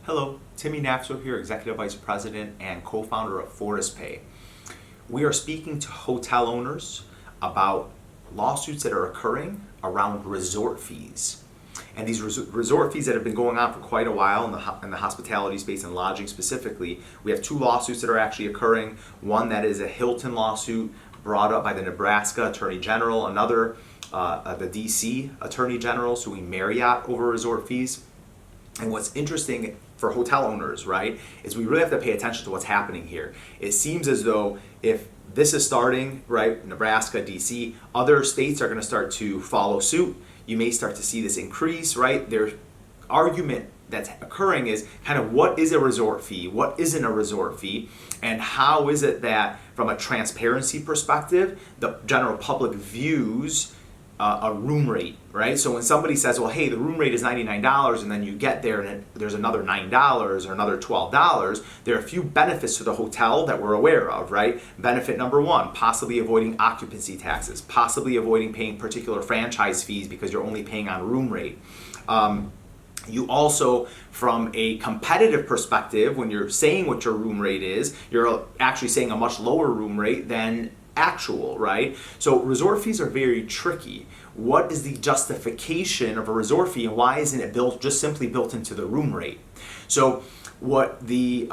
Hello, Timmy Nafso here, Executive Vice President and co-founder of FortisPay. We are speaking to hotel owners about lawsuits that are occurring around resort fees. And these resort fees that have been going on for quite a while in the hospitality space and lodging specifically, we have two lawsuits that are actually occurring. One that is a Hilton lawsuit brought up by the Nebraska Attorney General, another the D.C. Attorney General suing Marriott over resort fees. And what's interesting for hotel owners, right, is we really have to pay attention to what's happening here. It seems as though if this is starting, right, Nebraska, D.C., other states are going to start to follow suit. You may start to see this increase, right? Their argument that's occurring is kind of what is a resort fee, what isn't a resort fee, and how is it that from a transparency perspective, the general public views a room rate, right? So when somebody says, well, hey, the room rate is $99, and then you get there and there's another $9 or another $12, there are a few benefits to the hotel that we're aware of, right? Benefit number one, possibly avoiding occupancy taxes, possibly avoiding paying particular franchise fees because you're only paying on room rate. You also, from a competitive perspective, when you're saying what your room rate is, you're actually saying a much lower room rate than actual, right? So resort fees are very tricky. What is the justification of a resort fee, and why isn't it just simply built into the room rate? So what the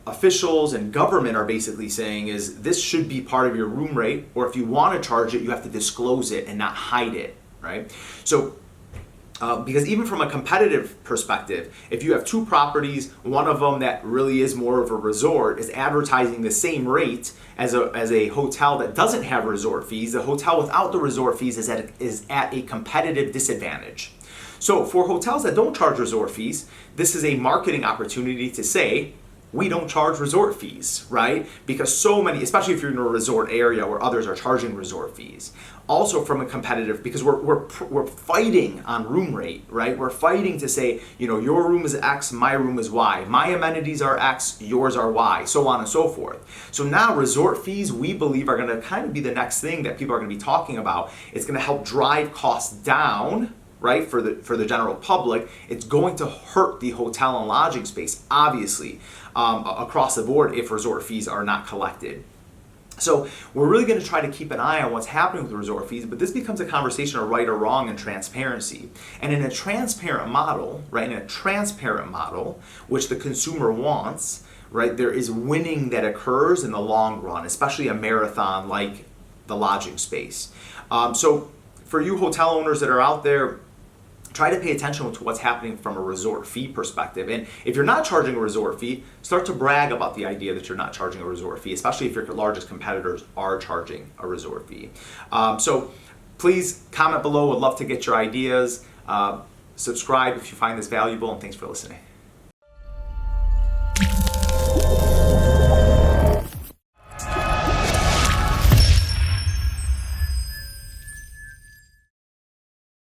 officials and government are basically saying is this should be part of your room rate, or if you want to charge it, you have to disclose it and not hide it, right? So because even from a competitive perspective, if you have two properties, one of them that really is more of a resort is advertising the same rate as a hotel that doesn't have resort fees, the hotel without the resort fees is at a competitive disadvantage. So for hotels that don't charge resort fees, this is a marketing opportunity to say, we don't charge resort fees, right? Because so many, especially if you're in a resort area where others are charging resort fees. Also from a competitive, because we're fighting on room rate, right? We're fighting to say, you know, your room is X, my room is Y. My amenities are X, yours are Y, so on and so forth. So now resort fees, we believe, are going to kind of be the next thing that people are going to be talking about. It's going to help drive costs down, right, for the general public. It's going to hurt the hotel and lodging space, obviously, across the board if resort fees are not collected. So we're really going to try to keep an eye on what's happening with resort fees, but this becomes a conversation of right or wrong and transparency. And in a transparent model, right, in a transparent model, which the consumer wants, right, there is winning that occurs in the long run, especially a marathon like the lodging space. So for you hotel owners that are out there, try to pay attention to what's happening from a resort fee perspective. And if you're not charging a resort fee, start to brag about the idea that you're not charging a resort fee, especially if your largest competitors are charging a resort fee. So please comment below. Would love to get your ideas. Subscribe if you find this valuable, and thanks for listening.